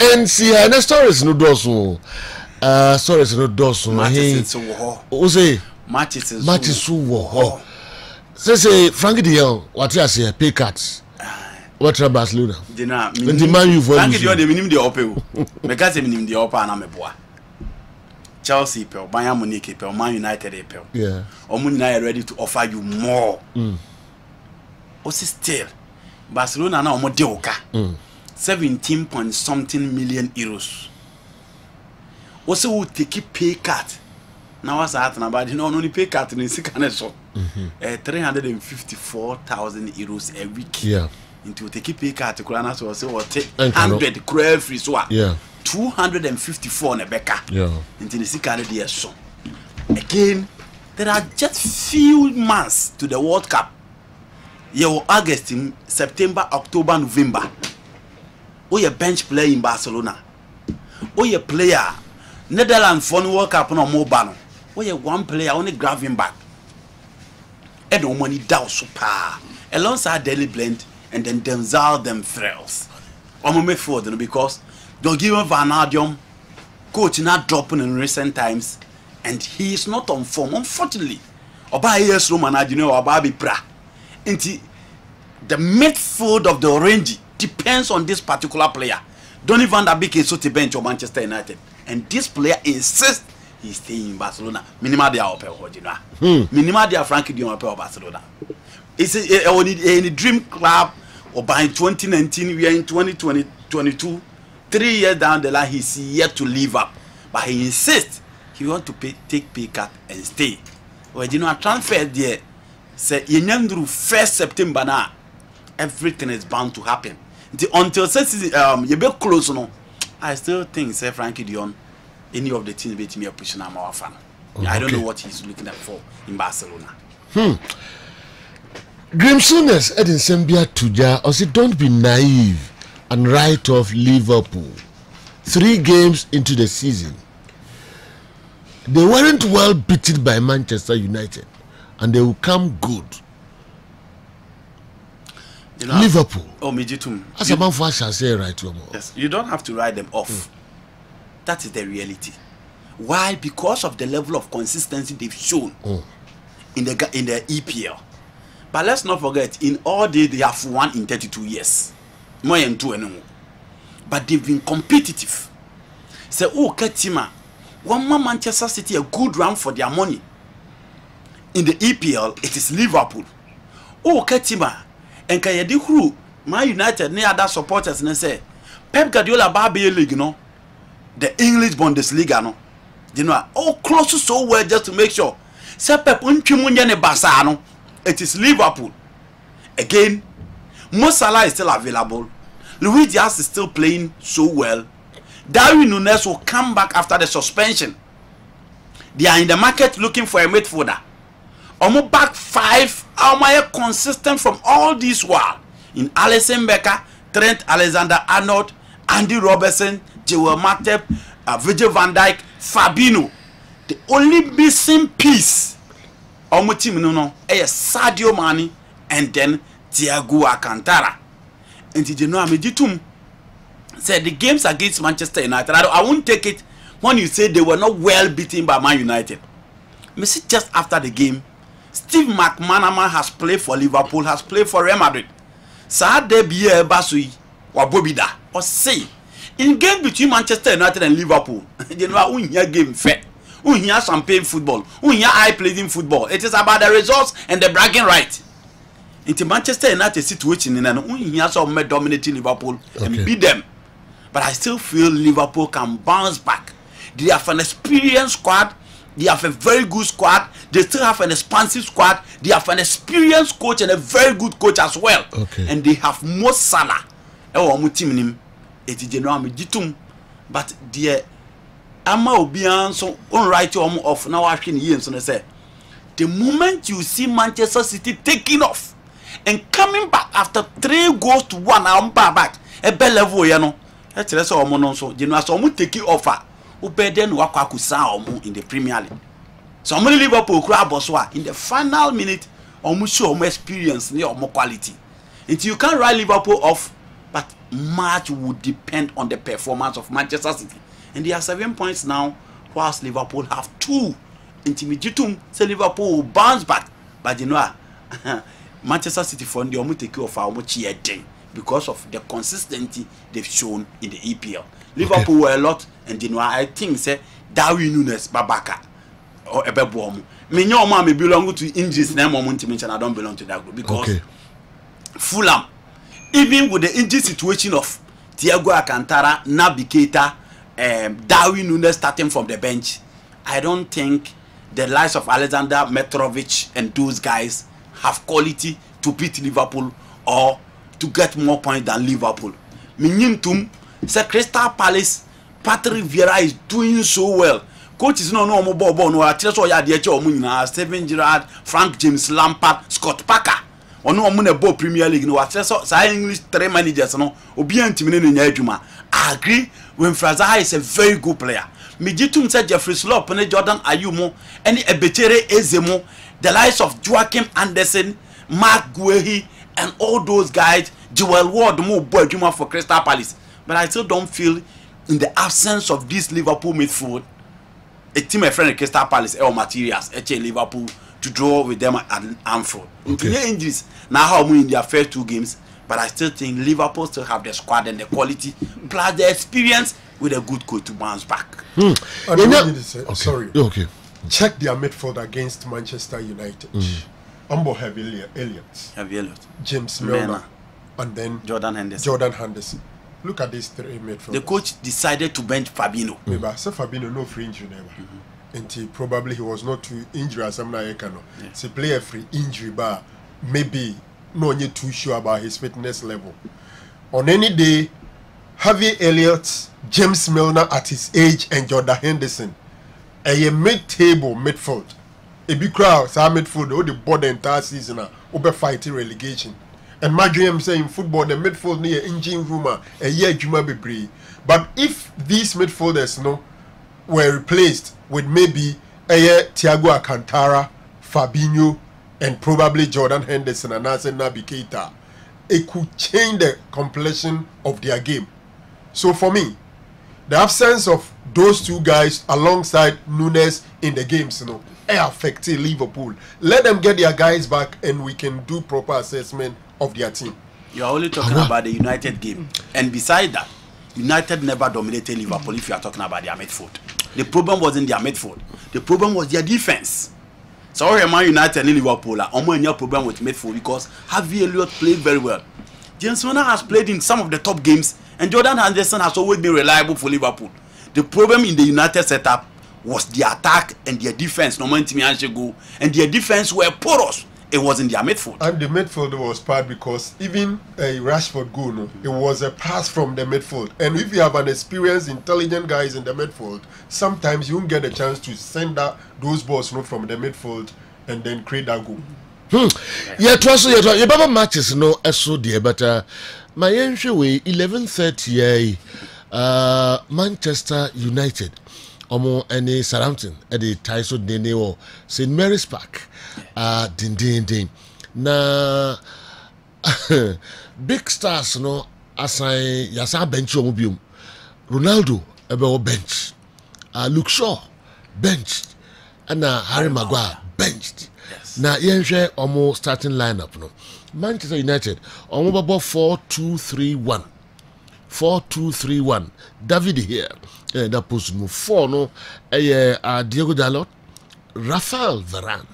and see her stories no dosu. Stories no dosu. Who say matches wo. Say Frankie Dion, what you say pay cuts. What about Barcelona? Dina, the man you for. Frankie Dion the minimum the ope. Because the minimum the ope na me boa. Chelsea pel, Bayern Munich pel, Man United pel. Yeah. United ready to offer you more. Still, Barcelona now omo de oka. 17 point something million euros. Also will take pay cut. Now what's that about? You know, only pay cut in the so 354,000 euros a week. Yeah. Into take pay cut to Kurana so say what 100 crore free so. Yeah. 254 in a becca. Yeah. Into the second year so. Again, there are just few months to the World Cup. Your August, September, October, November. Oh, you bench player in Barcelona. Oh, you player. Netherlands for the World Cup no more ban. Oh, you one player only grabbing back. And no money down super. Alongside Daily Blend and then Denzel them thrills. I'm going forward because don't give him Van Adium. Coach not dropping in recent times. And he is not on form, unfortunately. Oba yes Roman, you know, Oba be pra. Into the midfield of the Orange depends on this particular player. Donny van der Beek is so to bench of Manchester United, and this player insists he's staying in Barcelona. Minima dia opel hodina. Minima dia Frankie Dion opel Barcelona. It's a dream club. Or by 2019, we are in 2022. 3 years down the line, he's yet to live up, but he insists he want to take pay cut and stay. Well, you know, a transfer there. Say through 1st September now, everything is bound to happen. Until you be close, no. I still think say Frankie Dion, any of the teams bet me a pushing am our fan. I don't know what he's looking at for in Barcelona. Grimsones Edin Sembia Tuja also don't be naive and write off Liverpool. 3 games into the season, they weren't well beaten by Manchester United. And they will come good. You know, Liverpool. Oh, Mijitum. As a man for shall say right to yes, you don't have to write them off. That is the reality. Why? Because of the level of consistency they've shown in the EPL. But let's not forget, in all day they have won in 32 years. More than 2 anymore. But they've been competitive. So, Ketima, one man Manchester City a good run for their money. In the EPL, it is Liverpool. Oh, Ketima, and Kayedi Hru, Man United, near other supporters, and say, Pep Guardiola Barbie League, no, the English Bundesliga, no, you know, all close so well just to make sure. Say Pep Unchimunya Basano, it is Liverpool. Again, Mo Salah is still available. Luis Diaz is still playing so well. Darwin Núñez will come back after the suspension. They are in the market looking for a midfielder. Omo back 5 are consistent from all these while in Alisson Becker, Trent Alexander-Arnold, Andy Robertson, Joel Matip, Virgil van Dijk, Fabinho. The only missing piece omo team no is Sadio Mane and then Thiago Alcantara. And did you know Ameditum said the games against Manchester United, I won't take it when you say they were not well beaten by Man United. Messi just after the game, Steve McManaman has played for Liverpool, has played for Real Madrid. Saad Debiye Basui or Bobida or say in game between Manchester United and Liverpool, you know, we hear game fair, we hear champagne football, we hear high playing football. It is about the results and the bragging right. Into Manchester United situation, and we hear some dominating Liverpool and beat them. But I still feel Liverpool can bounce back. They have an experienced squad. They have a very good squad. They still have an expansive squad. They have an experienced coach and a very good coach as well. And they have Mo Salah. But the Ama Obian so unright off now asking years so they say the moment you see Manchester City taking off and coming back after 3 goals to 1 I'm back a bell level you know. That's all mono so you know so take it offer. In the Premier League. So many Liverpool crowd Boswa in the final minute almost show more experience more quality. Until you can't write Liverpool off, but much would depend on the performance of Manchester City. And they are 7 points now, whilst Liverpool have 2. Intimidatum say Liverpool will bounce back, but you know, Manchester City for the omu take of our because of the consistency they've shown in the EPL. Liverpool were a lot, and you know, I think say Darwin Núñez Babaka or Ebebomu. Me know me belong to injuries. Name to mention I don't belong to that group because Fulham, even with the injury situation of Thiago Alcantara, Naby Keita, Darwin Núñez starting from the bench, I don't think the likes of Alexander Mitrovic and those guys have quality to beat Liverpool or to get more points than Liverpool. Minyintum say Crystal Palace, Patrick Vieira is doing so well. Coach is no more no atreso ya de eche omu nyina Steven Gerrard, Frank James Lampard, Scott Parker. Ono omu na ball Premier League no atreso say English 3 managers no obi antimi ne nya adwuma. I agree when Fraser is a very good player. Mijitum said Jeffrey Slop and Jordan Ayumo, any Ebetere Ezemo, the likes of Joachim Anderson, Mark Guehi, and all those guys, Joel Ward, more boy Juma for Crystal Palace. But I still don't feel in the absence of this Liverpool midfield, a team of friend Crystal Palace or materials, Liverpool to draw with them at Anfield. Okay. Injuries now how many in their first 2 games, but I still think Liverpool still have the squad and the quality, plus the experience with a good coach to bounce back. Sorry. Okay. Check their midfield against Manchester United. Umbo have Elliott, James Milner, and then Jordan Henderson. Look at these 3 midfielders. The coach decided to bench Fabinho. Maybe so Fabinho no free injury never. Until probably he was not too injured as I'm not so play a free injury bar. Maybe no one too sure about his fitness level. On any day, Harvey Elliott, James Milner at his age, and Jordan Henderson, a mid-table midfield. A big crowd, some midfield, all the board the entire season, over fighting relegation. And my dream saying football, the midfield near engine room, a year Juma be brave. But if these midfielders were replaced with maybe a year Thiago Alcantara, Fabinho, and probably Jordan Henderson and Naby Keita, it could change the complexion of their game. So for me, the absence of those 2 guys alongside Núñez in the games, affected Liverpool. Let them get their guys back and we can do proper assessment of their team. You are only talking about the United game. And beside that, United never dominated Liverpool if you are talking about their midfield. The problem wasn't their midfield. The problem was their defense. So Man United and Liverpool are almost no problem with midfield because Harvey Elliott played very well. James Milner has played in some of the top games and Jordan Henderson has always been reliable for Liverpool. The problem in the United setup was the attack and their defense. No man go and their defense were porous. It wasn't their midfield. And the midfield was bad because even a Rashford goal, it was a pass from the midfield. And if you have an experienced, intelligent guys in the midfield, sometimes you won't get a chance to send those balls from the midfield and then create that goal. Yeah, trust you. Your Baba matches so dear, but my entry 11:30 Manchester United. Omo any Southampton at the Tyso Dene or St. Mary's Park. Din. Na big stars assign Yasa bench omobium. Ronaldo ebe bench. Luke Shaw benched. And Harry Maguire benched. Yes. Na yenhwe omo starting lineup no. Manchester United omo babo 4-2-3-1. 4-2-3-1. David here. That post move 4 Diego Dalot, Rafael Varane,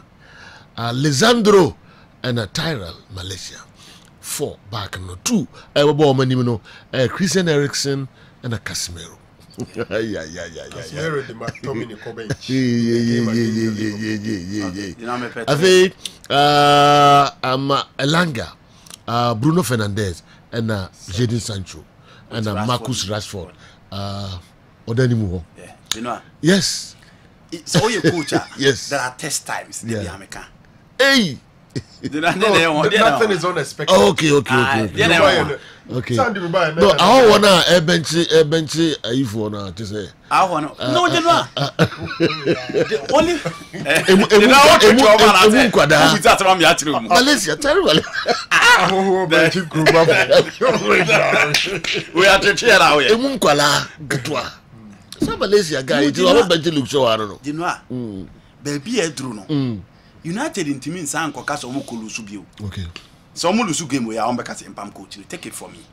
Lisandro, and Tyrell Malaysia. 4 back 2. Christian Eriksen and Casemiro. Casemiro the McTominay bench. Elanga, Bruno Fernandes, and Jadon Sancho, and Marcus Rashford. Yeah. You know. Yes. So you coach. Yes. There are test times. Yeah. Hey. Nothing is unexpected. Okay. Okay. No, I wanna bench if wanna to say. I wanna. No, you know. The only. Malaysia terrible. Oh, but you grew up. We are to cheer out. Emunkwala gutwa. Some Malaysia guy, you know, but you look so I don't know. You know, baby, a drone. United in Timin San Cocas or Mukulu Subio. Okay. Some Mulusu game where I'm back as in Pam coach. Take it from me.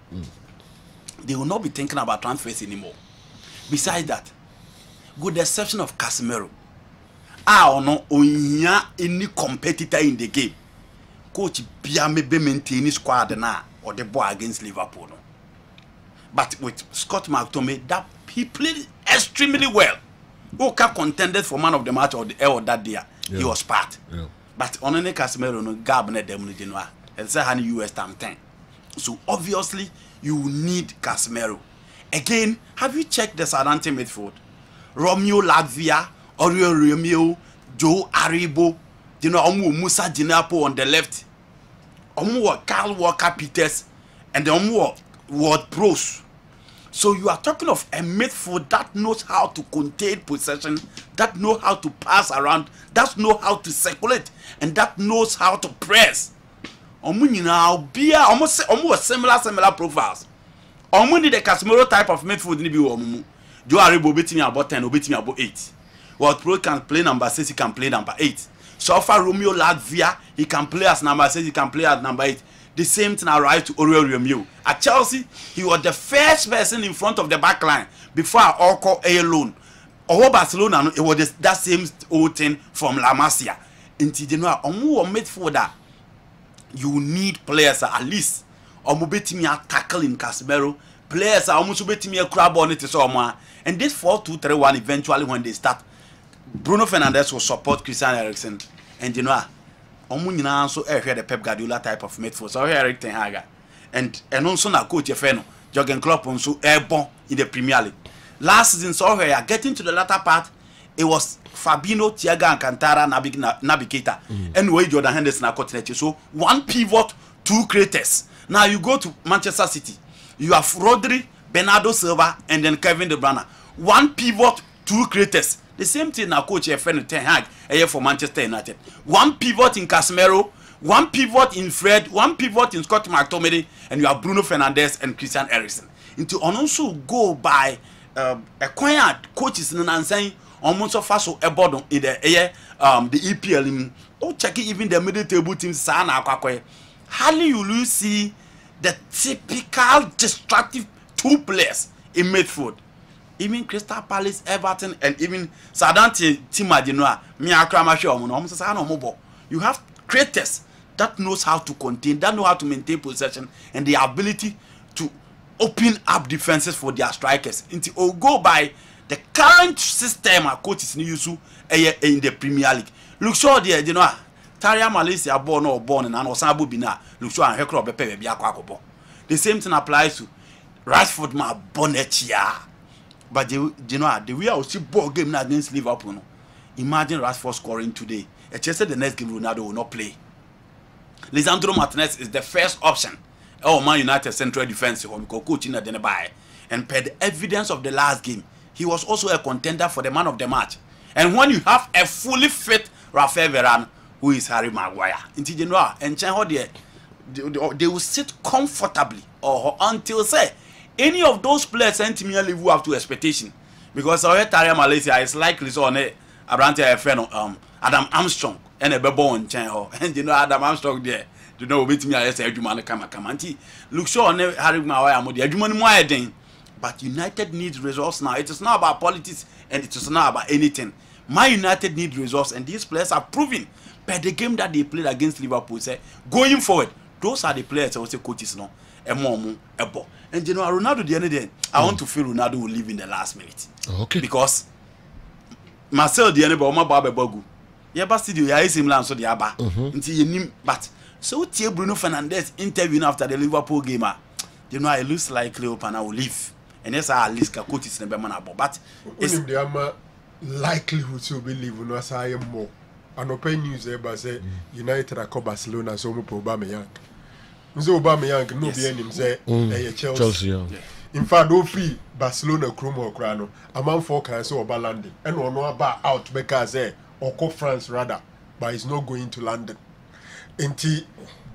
They will not be thinking about transfers anymore. Besides that, with the exception of Casemiro, I don't know any competitor in the game. Coach Biame be maintain his squad now or the boy against Liverpool. No. But with Scott McTominay, that he played extremely well. Oka contended for man of the match or the L that day. He was part. Yeah. But on any Casemiro no Gabne dem no and say han US time 10. So obviously you need Casemiro. Again, have you checked the Southampton midfield? Romeo Lavia, Oriol Romeo, Joe Aribo, you know, Musa Jinapo on the left. Carl Walker Peters and the Ward Prowse. So you are talking of a midfield that knows how to contain possession, that knows how to pass around, that knows how to circulate, and that knows how to press. Almost similar profiles. Need the Casemiro type of midfield ni bi Joe Aribo beat me about 10, beat me about 8. Ward Prowse can play number 6, he can play number 8. So far Romeo Lavia, he can play as number 6, he can play as number 8. The same thing arrived to Oriol Romeo. At Chelsea, he was the first person in front of the back line before I call a loan. Or Barcelona, it was that same old thing from La Masia. Until you know, midfielder, you need players at least. Bet me a tackle in Casemiro. Players are almost bet me a crab on it. And this 4-2-3-1 eventually when they start, Bruno Fernandes will support Christian Eriksen. And you know, also the Pep Guardiola type of midfield. So Erik Ten Hag. And also na coach Feno, Jurgen Klopp also airborne in the Premier League. Last season, so here getting to the latter part, it was Fabinho, Thiago Alcantara, Naby Keita, and Wade Jordan Henderson. So one pivot, 2 creators. Now you go to Manchester City, you have Rodri, Bernardo Silva, and then Kevin De Bruyne. One pivot, 2 creators. The same thing now coach Feno Ten Hag for Manchester United. One pivot in Casemiro, one pivot in Fred, one pivot in Scott McTominay, and you have Bruno Fernandes and Christian Eriksen. Into also go by acquired coaches and saying almost so fast so a bottom in the EPL in checking even the middle table teams. Hardly you will see the typical destructive 2 players in midfield. Even Crystal Palace, Everton, and even Southampton you have creators that knows how to contain, that know how to maintain possession, and the ability to open up defenses for their strikers. Until go by the current system our coaches use in the Premier League. Look sure there, you know, Taria Malaysia born and Osabu Bina, look sure and Hekro Bepe Biakwako. The same thing applies to Rashford ma Bonnetia. But you know, the way I will see ball game against Liverpool. No? Imagine Rashford scoring today. It's just the next game Ronaldo will not play. Lisandro Martinez is the first option. Oh, Man United central defense coaching at the buy. And per the evidence of the last game, he was also a contender for the man of the match. And when you have a fully fit Rafael Varane, who is Harry Maguire, into general and they will sit comfortably or until say any of those players sent me live up to expectation. Because I heard Taria Malaysia is likely so on a around a friend Adam Armstrong and a bebo on channel. And you know Adam Armstrong there. You know with me I say Jumana come. Look sure on Harry Maguire mo the Jumani. But United needs results now. It is not about politics and it is not about anything. My United need results and these players are proving by the game that they played against Liverpool. Say going forward, those are the players I will say coaches no. And you know Ronaldo the other day, I want to feel Ronaldo will leave in the last minute. Okay. Because Marcel the other Oma Babe Bogu. Yaba studio ya is him so the Aba. Until you name but so tie Bruno Fernandes interview after the Liverpool game. You know it looks like Leopana will leave. And yes, at least coaches never man about. But it's the likelihood to believe no as I am more. An open news ever say United are Barcelona so mo Aubameyang. So Aubameyang no be him say Chelsea. Yeah. In fact, no free Barcelona Chromo Crano. A man for can so about London. And no about out because or France rather, but he's not going to London. Until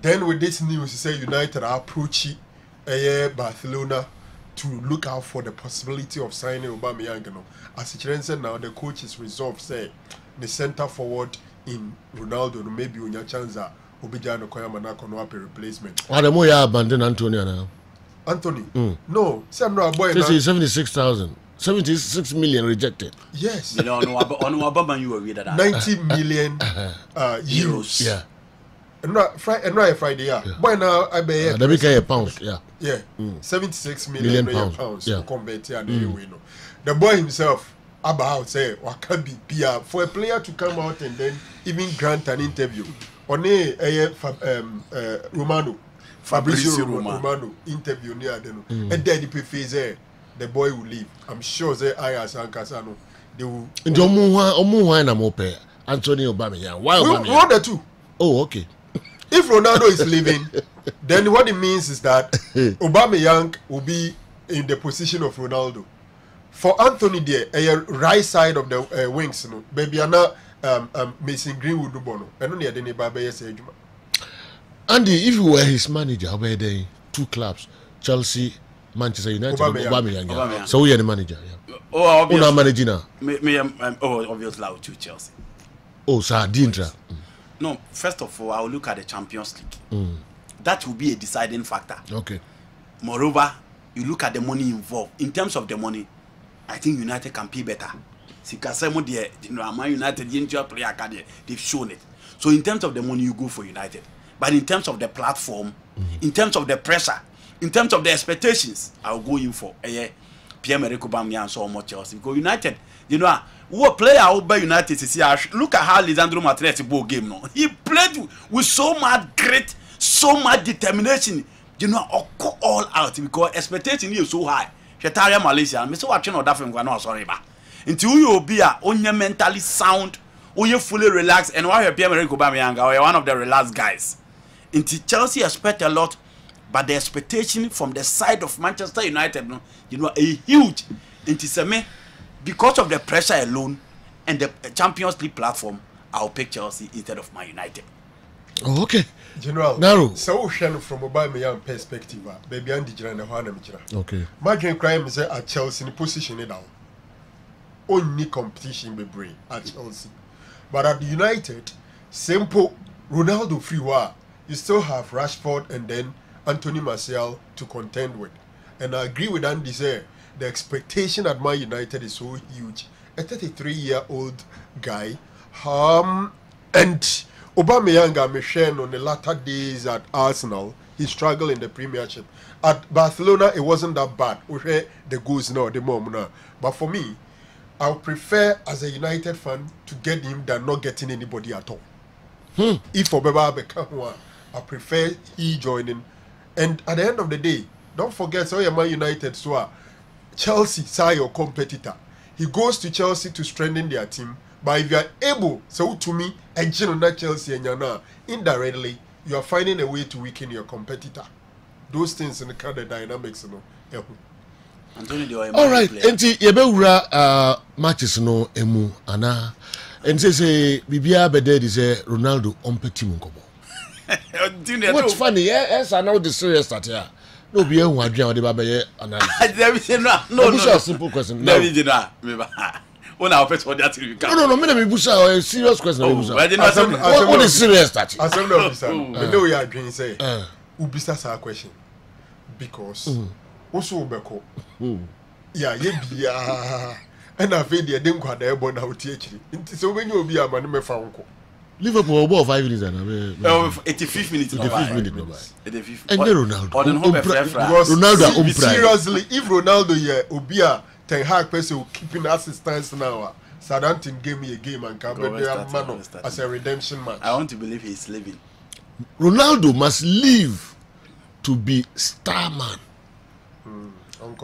Then with this news, he said United are approaching Barcelona to look out for the possibility of signing Aubameyang. As it said now, the coach is resolved. Say the centre forward in Ronaldo, maybe on your chance that Obijano Koyamana can have a replacement. Why the more you abandon Antonio now? Anthony? No, say I'm not a boy. This is 76,000. 76 million rejected. Yes. You know, on Obama, you were with that. 90 million euros. Yeah. And not Friday, yeah. Boy, now I be They became pounds. Yeah. yeah, 76 million pounds yeah. to convert here. The boy himself about say what can be PR for a player to come out and then even grant an interview on Romano Fabrizio Romano interview near them and then the face the boy will leave. I'm sure they as Ankasano they will. And Omuwa na mope Anthony Aubameyang. Why Aubameyang? We the two. Oh, okay. If Ronaldo is leaving, then what it means is that Aubameyang will be in the position of Ronaldo. For Anthony there, right side of the wings, no, baby, I'm not Mason Greenwood do bono. I don't need any baby say. Andy, if you were his manager, how about they 2 clubs, Chelsea, Manchester United, Aubameyang. Yeah. So we are the manager. Yeah. Oh, obviously. Who managing now? Obviously, I will choose Chelsea. Oh, sir, Dintra. No, first of all, I will look at the Champions League. That will be a deciding factor. Okay. Moreover, you look at the money involved. In terms of the money, I think United can pay better. Man United player, they've shown it. So in terms of the money, you go for United. But in terms of the platform, in terms of the pressure, in terms of the expectations, I'll go in for Pierre-Emerick Aubameyang so much Chelsea. Because United, who a player out by United is here. Look at how Lisandro Martinez ball game now. He played with so much grit, so much determination. Go all out because expectation is so high. Shetariya Malaysia, I'm so watching all that from no sorry ba. Until you be only mentally sound, only fully relaxed, and why Pierre-Emerick Aubameyang are one of the relaxed guys. Until Chelsea expect a lot, but the expectation from the side of Manchester United, a huge. Until me. Because of the pressure alone and the Champions League platform, I'll pick Chelsea instead of Man United. Oh, okay. General, Narrow. So from Aubameyang perspective, baby Andy Jirana Hanamitra. Okay. My dream crime is at Chelsea in position it down. Only competition be brave at Chelsea. But at United, simple Ronaldo free war. You still have Rashford and then Anthony Martial to contend with. And I agree with Andy there. The expectation at Man United is so huge. A 33-year-old guy, and Aubameyang Michel on the latter days at Arsenal, he struggled in the Premiership. At Barcelona, it wasn't that bad. The goals now, the mom now. But for me, I would prefer as a United fan to get him than not getting anybody at all. If Obeba become one, I prefer he joining. And at the end of the day, don't forget, so Man United so. Chelsea, say your competitor. He goes to Chelsea to strengthen their team. But if you are able, so to me, and not Chelsea and Yana, indirectly, you are finding a way to weaken your competitor. Those things in the kind of dynamics, All right, and Yebura matches no emu ana, and say Bibia Bede is a Ronaldo umpetimunkobo. What's funny? Yes, I know the serious that here. No, be a one dream. No, simple question. No, a serious question. What is serious that? I know you are going to say. Ubisa a question because also Beko. Yeah, and I feel you didn't quite able now to teach you. So when you be a man, me found. Liverpool about 5 minutes 85 minutes. 85 minutes. And Ronaldo. Seriously, if Ronaldo here Obia Ten Hag person keeping assistance now, Southampton gave me a game and can be man as a redemption match. I want to believe he's living. Ronaldo must live to be star man.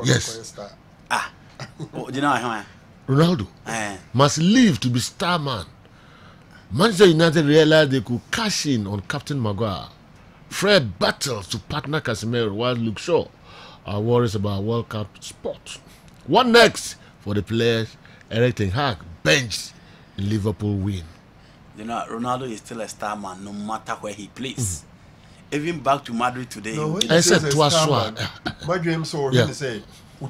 Yes. Do you know how? Ronaldo must live to be star man. Manchester United realized they could cash in on Captain Maguire. Fred battles to partner Casemiro while Luke Shaw are worried about World Cup spot. What next for the players? Erik ten Hag benched in Liverpool win. You know, Ronaldo is still a star man no matter where he plays. even back to Madrid today. No, I said twice. My dream so he say,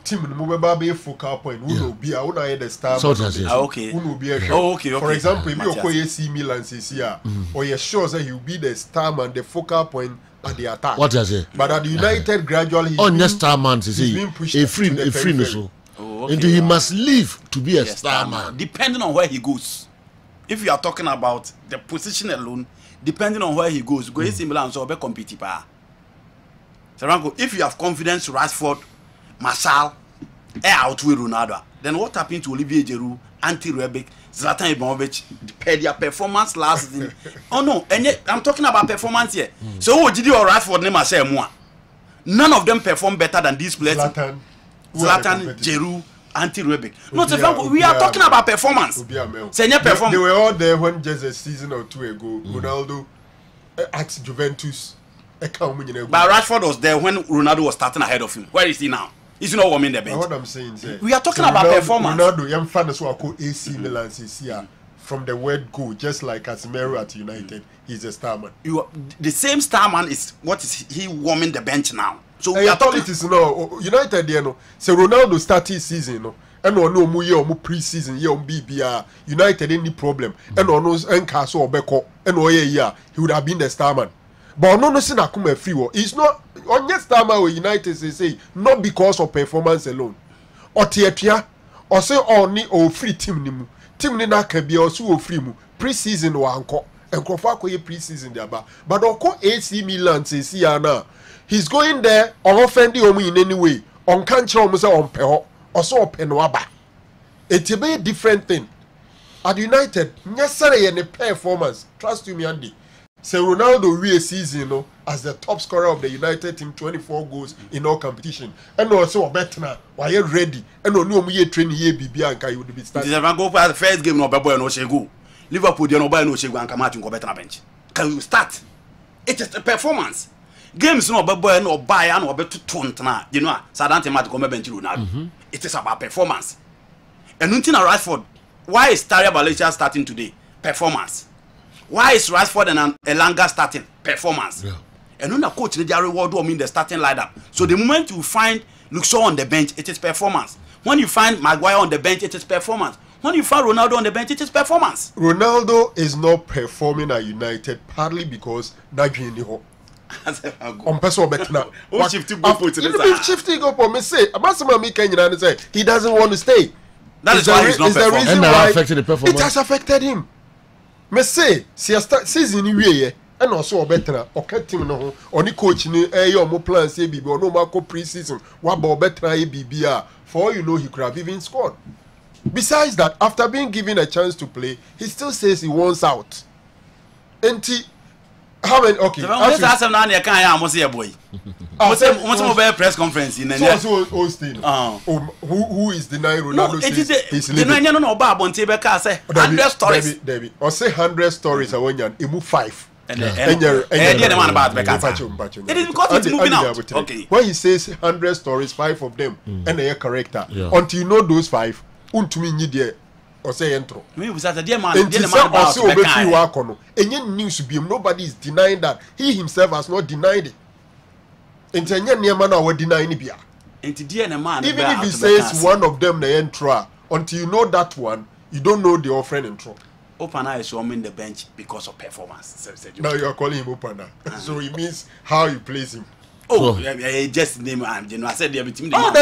"Team no mobile be focal point. Who no be? I wanna hear the star." Okay. Who no be? Okay. For example, if you go AC Milan this year, or you're sure that he'll be the star man, the focal point at the attack. What does it? But at the United, gradually, next star man, he's being pushed a free no so. And he must leave to be a star man. Depending on where he goes. If you are talking about the position alone, depending on where he goes, go AC Milan so be compete pa. So if you have confidence, Rashford, Martial, outweigh Ronaldo, then what happened to Olivier Giroud, Ante Rebic, Zlatan Ibrahimovic, their performance last season? Oh no, and yet I'm talking about performance here. So what did you or Rashford name say more? None of them perform better than these players. Zlatan, Giroud, Ante Rebic. No, we are talking about performance. They were all there when just a season or two ago. Ronaldo at Juventus. But Rashford was there when Ronaldo was starting ahead of him. Where is he now? He's not warming the bench. What I'm saying is, we are talking about performance. Ronaldo, young fan is what I call AC Milan this year. From the word go, just like Casemiro at United, he's a star man. The same star man is what is he warming the bench now? So we are talking. It is no United, you know. So Ronaldo started season, no. And no mu year mu pre-season year on BBR. United any problem. And on those Nkaso Obeko and year he would have been the star man. But no sin akuma free war. It's not on yes star man with United say not because of performance alone. Or Tietia or say only or free team nimu. Team ni na can be also free mu. Pre-season or anko. And Kofa ko ye pre-season there but oko AC Milan say now. He's going there or offending omu in any way. On can't show say on peho or so penwaba. It's a very different thing. At United, necessarily any performance. Trust me, Andy. Say Ronaldo we a season, you know, as the top scorer of the United team, 24 goals in all competition. And also better now, why you ready? And no new year training here BB and you would be starting. If I go for the first game no boy no shegu. Liverpool dey no boy no shegu and come out go better bench. Can you start? It is a performance. Games no boy no buy and no better to na. You know, Sadante mat come bench Ronaldo. It is about performance. And nothing Rashford. Why is Taria Balencia starting today? Performance. Why is Rashford and Elanga starting? Performance. Yeah. And when the coach they reward in the starting lineup. So the moment you find Luxor on the bench, it is performance. When you find Maguire on the bench, it is performance. When you find Ronaldo on the bench, it is performance. Ronaldo is not performing at United partly because Nagui ni ho. On person better now. Shifting go for me say. Amasama me Kenya say he doesn't want to stay. That is why he's not performing. And that affected the performance. It has affected him. Me say, season ni wie and also better okay team no oni coach ni your mo plan say bibi or no marco pre-season what about better BBR for all you know he could have even scored. Besides that, after being given a chance to play, he still says he wants out. And how many okay press conference in so who is denying Ronaldo he's leaving? No about Bontebeka say 100 stories David or say 100 stories emu 5 and the man about Beka it is because it's moving out. Okay, when he says 100 stories 5 of them and they are correct until you know those 5 untumi nyi there or say intro me was that the man about Beka news be nobody is denying that he himself has not denied it. Even if he says one of them the intro, until you know that one, you don't know the offering intro. Opana is warming the bench because of performance. Now you are calling him Opana. So it means how you place him. Oh, just name and I said everything. Oh,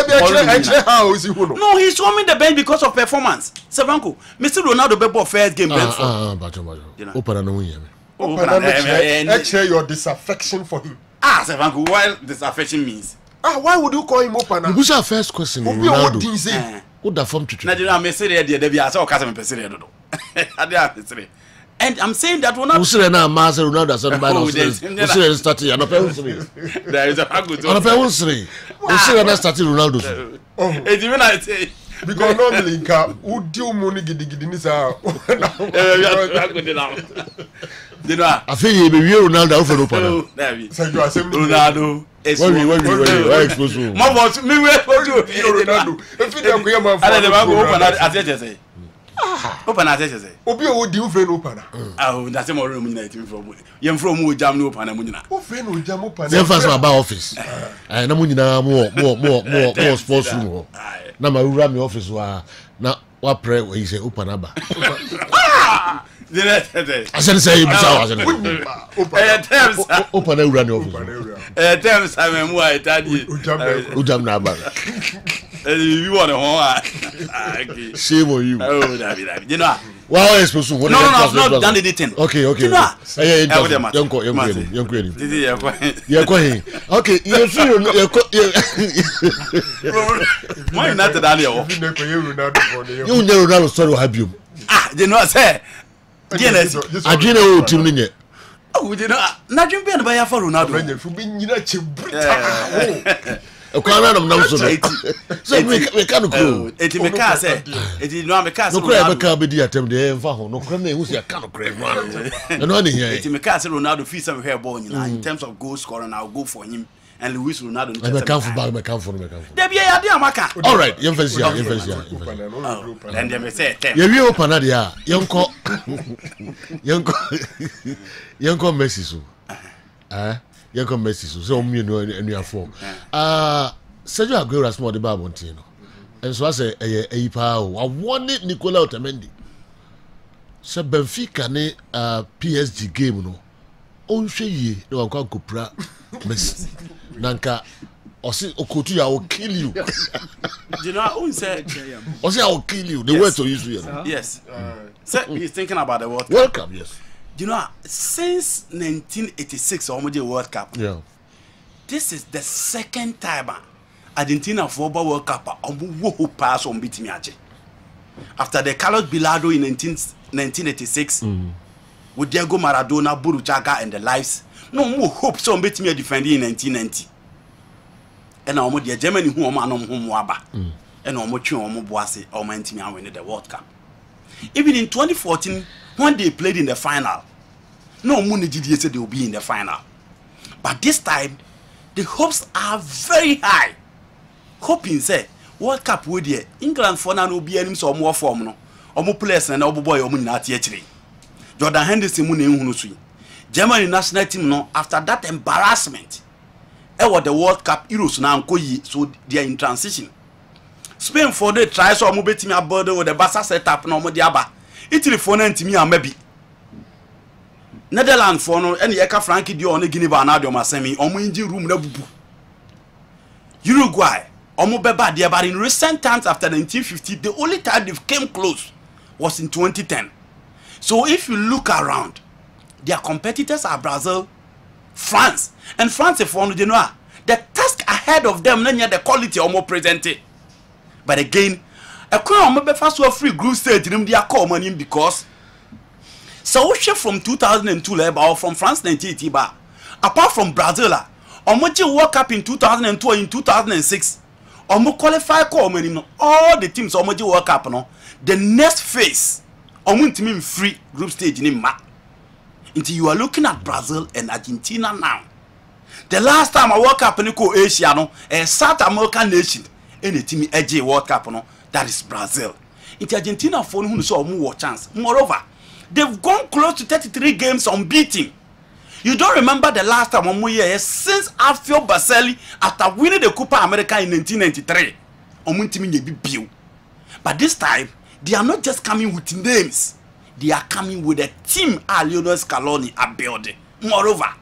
how is he? No, he's warming the bench because of performance. Savanko, Mr. Ronaldo Bebo first game. Opana no win. Opana, your disaffection for him. Savanko, what disaffection means? Why would you call him Opana? Who's our first question? Ronaldo. Who the form to and I'm saying that Ronaldo. Who's there now? Master Ronaldo, who's starting? I'm there is a good one. Who's there starting Ronaldo? It's even I say. Because normally, who do money giddy nisa? I think he be Ronaldo for Opana. So you are saying Ronaldo. Why expose you? Mama, me wait for you. Ronaldo. If you don't go, I don't go Opana. I say. Open as say. Obi o di ufre open. Oh, that's more room in from. Yem from who jam no open munina. Ufre no jam open. Say first about office. Na mo nyina more sports room. Na ma wura me office wa na wa pray we say open aba. I said say you open wura ne office. Terms I am why that Ujam na aba. You want to Shame on you. Oh, that you know. Wow, is supposed to. No, I've not done anything. Okay. You know. Young okay, why not the Daniel? You never sorry have you. Ah, you know, say. Guinness. I didn't know to me. Oh, you know, not you been by for Ronaldo. A corner of no so we can't go. It me car say. It is no me car. No cry be the attempt there for no crane who's your can cry man. And only here. It me car say Ronaldo fee some hair ball in terms of goal scoring. I'll go for him. And Luis Ronaldo. I come for back, I come for me. There be a dear Maka. All right, you fancy. And they may say, you open at the young Messi so. Young Messi so me no and you are for. Sergio Aguero small the Bible Tino. And so I say a power. I wanted Nicola Otamendi. So Benfica ne PSG game no. On ye no one can compare Messi. Nanka Osi Okotu I will kill you. You know who said Osi I will kill you. The word to use you. Yes. So he's thinking about the World Cup, yes. You know, since 1986 almost World Cup. Yeah. This is the second time Argentina football World Cup who pass on beat me after the Carlos Bilardo in 1986 with Diego Maradona, Buruchaga and the lives. No more hope so beat me defending in 1990. And almost the Germany who am home waba. And almost boase or Mantimia winning the World Cup. Even in 2014, when they played in the final, no money did say they will be in the final. But this time, the hopes are very high. Hoping say World Cup with the England for now will be any so more form no. Omo players and omo boy omo na tie. Jordan Henderson mu na ehunu so. Germany national team no after that embarrassment. Was the World Cup Euros na anko yi so they are in transition. Spain for the try so omo betimi aboard with the Barca setup na omo di aba. Italy for na ntimi amabi. Netherlands for no any eka Frankie Dio on Guinea Banadio Masemi omo engine room na bubu. Uruguay omo beba there, but in recent times after 1950 the only time they came close was in 2010. So if you look around, their competitors are Brazil, France, and France for no know the task ahead of them na the quality omo presented. But again, a crown omo be first free group stage in their call money because so from 2002 or from France 1980 bar apart from Brazil omo World Cup in 2002 in 2006 omo qualify call money all the teams omo World Cup no the next phase omo team free group stage in ma until you are looking at Brazil and Argentina now. The last time I World Cup in Asia no a South American nation any team edge World Cup no that is Brazil. It's Argentina for who saw more chance. Moreover, they've gone close to 33 games unbeaten. You don't remember the last time since Alfio Baseli after winning the Copa America in 1993. But this time, they are not just coming with names. They are coming with a team Lionel Scaloni are building. Moreover,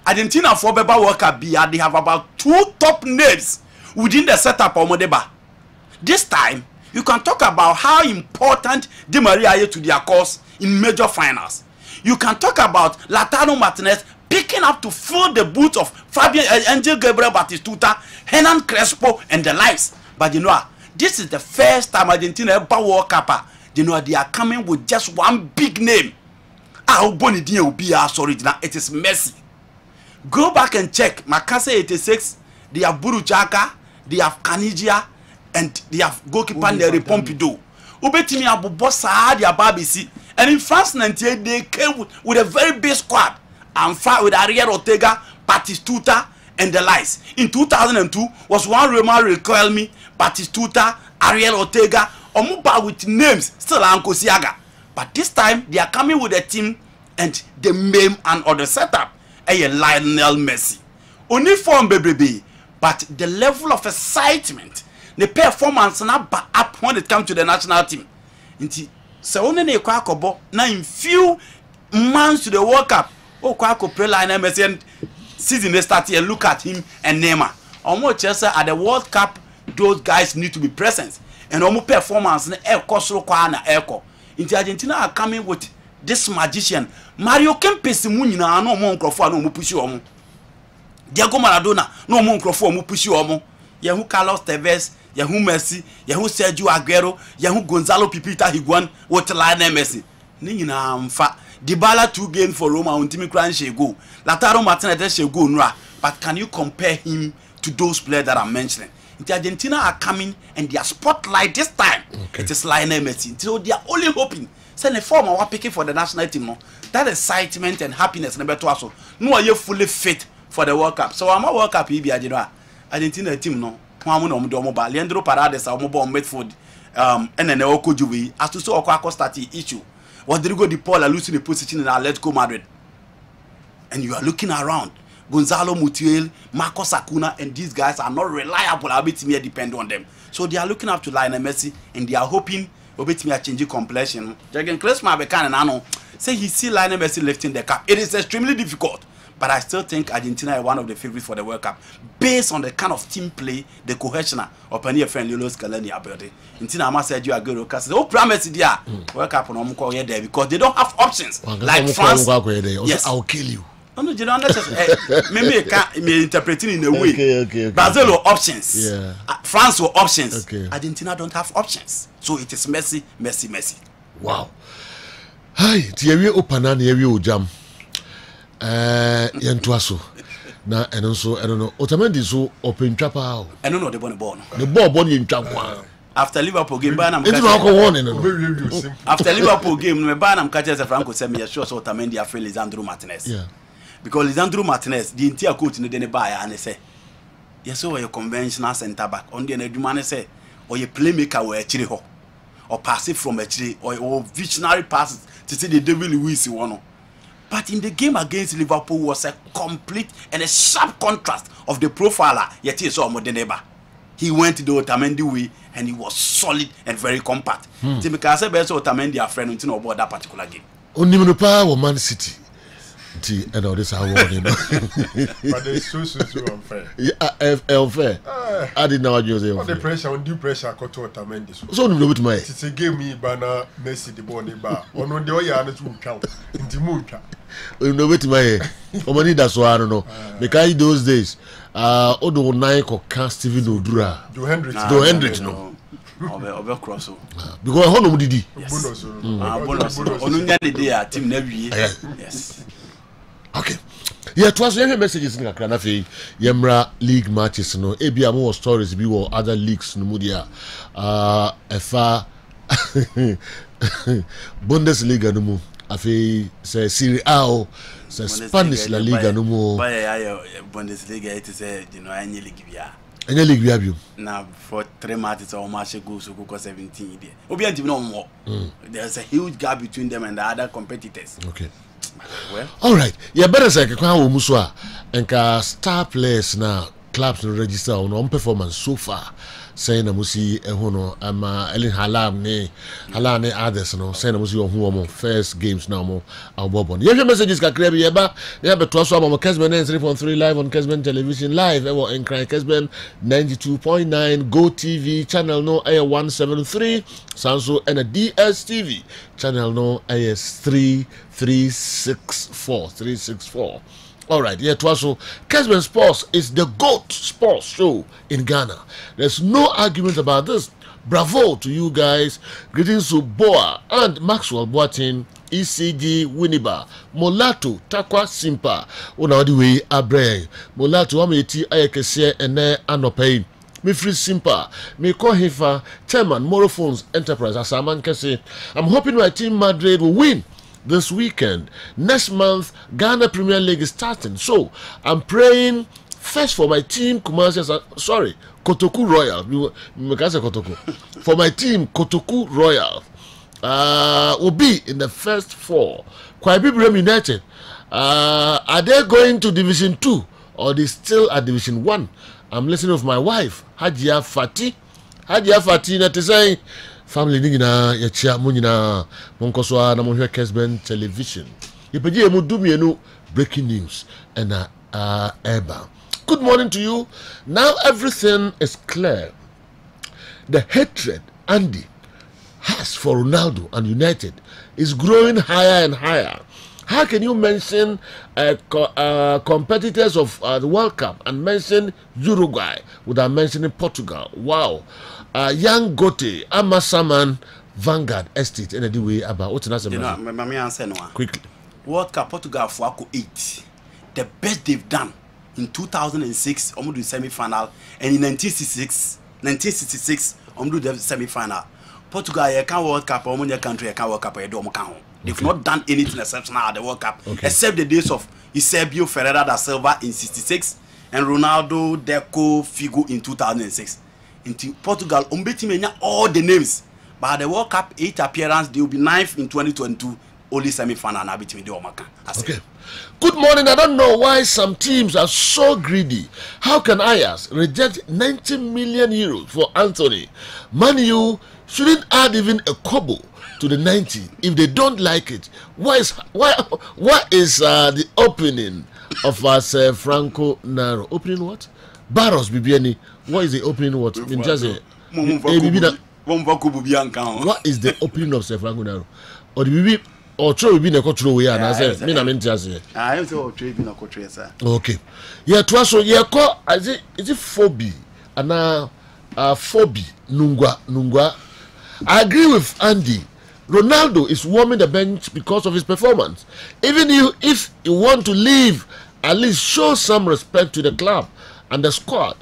Argentina for Beba World Cup they have about 2 top names within the setup of Modeba. This time, you can talk about how important Di Maria is to their cause in major finals. You can talk about Lautaro Martinez picking up to fill the boots of Fabian Angel Gabriel Batistuta, Hernan Crespo, and the likes. But you know, this is the first time Argentina ever World Cup. You know, they are coming with just one big name. Sorry, it is Messi. Go back and check. Makase 86, they have Buruchaga, they have Caniggia, and they have goalkeeper Nery Pompidou. Ubetimi Abu Bossa, they are Babisi. And in France 98, they came with a very big squad. And fight with Ariel Ortega, Batistuta, and the likes. In 2002, was one Romar Riquelme, Batistuta, Ariel Ortega, Omuba with names still Uncle Siaga. But this time they are coming with a team and the name and other setup. Lionel Messi. Only form baby, but the level of excitement, the performance now up when it comes to the national team. So only ne kwakobo na in few months to the World Cup. Oh, kwako play Lionel Messi and season they start here. Look at him and Neymar. Almost just at the World Cup, those guys need to be present. And almost performance na kosoro kwa na eko. Into Argentina are coming with this magician. Mario Kempes munyina no mo nkrofo no mo pushi omo. Diego Maradona no mo nkrofo mo pushi omo. Yehu Carlos Tevez, Yehu Messi, Yehu Sergio Aguero, Yehu Gonzalo Pipita Higuain, what Lionel Messi. Ni nyina amfa. Dybala 2 games for Roma untimi kran shego. Lautaro Martinez shego nra. But can you compare him to those players that I'm mentioning? The Argentina are coming and their spotlight this time. Okay. It is Lionel Messi. So they are only hoping. Send a form of picking for the national team. No? That excitement and happiness number 2 also. No, are you fully fit for the World Cup? So I'm a World Cup. Argentina team no. Leandro Paredes are mobile midfield. And then the Okojuwi as to so Okako start issue. Rodrigo Di Paul are losing the position in Atletico Madrid. And you are looking around. Gonzalo Mutiel, Marcos Acuna, and these guys are not reliable. Obetimi depend on them. So they are looking up to Lionel Messi and they are hoping Obetimi change complexion. Jürgen Klinsmann bekan and ano say he see Lionel Messi lifting the cup. It is extremely difficult, but I still think Argentina is one of the favorites for the World Cup based on the kind of team play, the cohesion of Penny friend Lolo Scaloni ability. Intina Ama said you are good because oh promise there World Cup on Omuko there because they don't have options like France. Yes, I'll kill you. No, you don't understand. Maybe me interpreting in a way. Okay. Brazil were options. Yeah. France were options. Okay. Argentina don't have options. So it is Messi. Wow. Hi, tiyewi opana na yewi ojam. Yentuaso. Na enonso enono. Otamendi so open trapa. Enono the ball. The ball in trapa. After Liverpool game, after Liverpool game, me ban am catch Franco said me sure so Otamendi afraid Lisandro Martinez. Yeah. Because Lisandro Martinez, the entire coach in the buy and they say, yes, so your conventional centre back. On the end, say, or your playmaker were actually ho, or pass it from actually, or visionary passes to see the devil Lewis one. But in the game against Liverpool was a complete and a sharp contrast of the profiler. Yet he saw Modeneba. He went the Otamendi way and he was solid and very compact. Timika said, "Best Otamendi a friend until about that particular game." Only Munupa or Man City. And all this how you know. But it's so unfair. Yeah, unfair. I didn't know you say. The pressure, undue pressure, got to Otamendi. So no with my. It's a game me banner Messi the ball bar. On the way I to count in the moon. You know with my. Omani that's why I don't know. Because those days, Odo Naiko can Steven Odura. Do Hendricks no. Over cross. Because how no did he? Bonus. Onunya the day team nevi. Yes. Okay. Yeah, it was your messages in Kranafi. Yemra league matches no. Ebia more stories be or other leagues no mudia. Efa Bundesliga no mu. Afi say Serie A, say Spanish La Liga no mu. Bundesliga it is any league bia. Any league we have you. Now for 3 matches or match goes to go 17 there. Obi no more. There's a huge gap between them and the other competitors. Okay. Well, all right. Yeah, better say kwa wo muswa enka star players na clubs no register on performance so far. Saying na musi ehono ama Erling Haaland ne others no saying na musi ohun first games now mo awobon. Your messages ka krebi yeba ya beto so am Kessben 3.3 live on Kessben television live ewo enkran Kessben 92.9 Go TV channel no air 173 Sanso and a DSTV channel no AS 364. All right, yeah, Twaso. Kessben Sports is the GOAT sports show in Ghana. There's no argument about this. Bravo to you guys. Greetings to Boa and Maxwell Boatin, ECG Winiba, Molato, Takwa Simpa, Unawdiwe Abre, Molato Ameti Ayekese Ene Anopei. Me free Simpa, me call Hifa, Chairman, Morophones Enterprise, Asaman Kese. I'm hoping my team Madrid will win this weekend. Next month, Ghana Premier League is starting. So, I'm praying First for my team, sorry, Kotoku Royal. For my team, Kotoku Royal will be in the first 4. Kwaibi United, are they going to Division 2 or they still at Division 1? I'm listening with my wife, Hajia Fati. Hajia Fati, na say family ningina ya chia munina monkoswa na monhwe Kessben television. Yepeji emu dumienu breaking news and Eba. Good morning to you. Now everything is clear. The hatred Andy has for Ronaldo and United is growing higher and higher. How can you mention competitors of the World Cup and mention Uruguay without mentioning Portugal? Wow. Young Gote, Amasaman, Vanguard Estate, and way about what's the answer no. Quickly. World Cup Portugal for 8. The best they've done in 2006, almost the semi-final, and in 1966, almost the semi-final. Portugal, you can't World Cup, or your country, you can't World Cup, you don't count. They've not done anything exceptional at the World Cup, except the days of Eusebio Ferreira da Silva in 66 and Ronaldo Deco Figo in 2006. In Portugal, all the names. But at the World Cup 8 appearance, they will be 9th in 2022, only semi-final now between the Omaka. Okay. Good morning. I don't know why some teams are so greedy. How can Ajax reject 90 million euros for Anthony? Man U shouldn't add even a kobo to the 90 if they don't like it. What is the opening of us Franco Naro? Opening what? Barros Bibiani. What is the opening what? What is the opening of Franco Naro? Or the Bibi or Troy be na control we are na say me na mentiase. I say o Troy be na control sir. Okay. Yeah, to so yeah call is it Phoebe and Phoebe Nungwa. I agree with Andy. Ronaldo is warming the bench because of his performance. Even if you want to leave, at least show some respect to the club and the squad.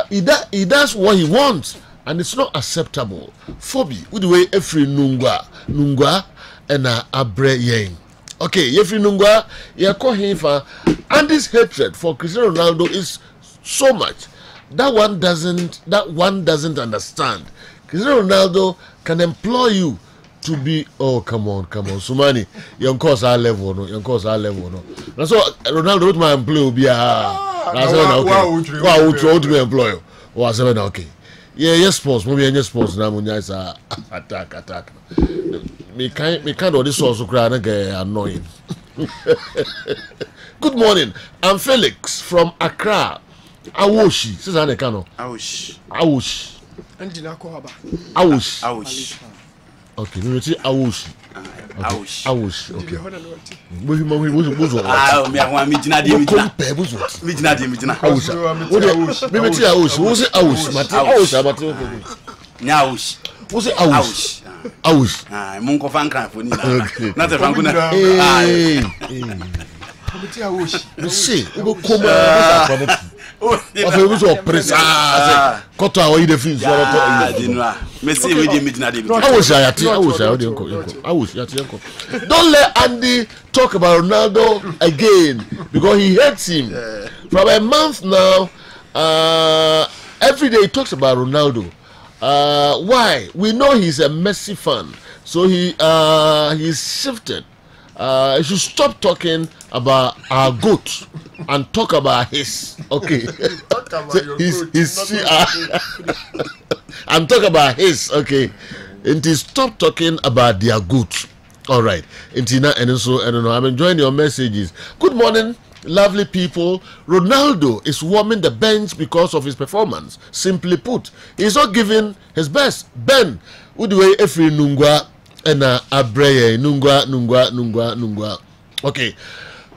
He does what he wants, and it's not acceptable. Phoebe, with the way every Nungwa and Abre Yang. Okay, every Nungwa, you call him for Andy's hatred for Cristiano Ronaldo is so much that one doesn't understand. Cristiano Ronaldo can employ you to be come on Sumani your course our level no that's so Ronaldo with my employee will be okay employer was okay yes sports maybe any sports now is attack me kind of this also cry annoying. Good morning, I'm Felix from Accra. Awoshi says Awoshi Awush. Okay, we will see Awush. Awush. Okay. Don't let Andy talk about Ronaldo again because he hates him. For a month now, every day he talks about Ronaldo. Why? We know he's a Messi fan, so he's shifted. You should stop talking about our goat and talk about his. Okay. Talk about your goat. And talk about his. Okay. And stop talking about their goat. All right. And so I don't know. I'm enjoying your messages. Good morning, lovely people. Ronaldo is warming the bench because of his performance. Simply put, he's not giving his best. Ben, Udwe Efri Nungwa. And Abreye Nungwa. Okay.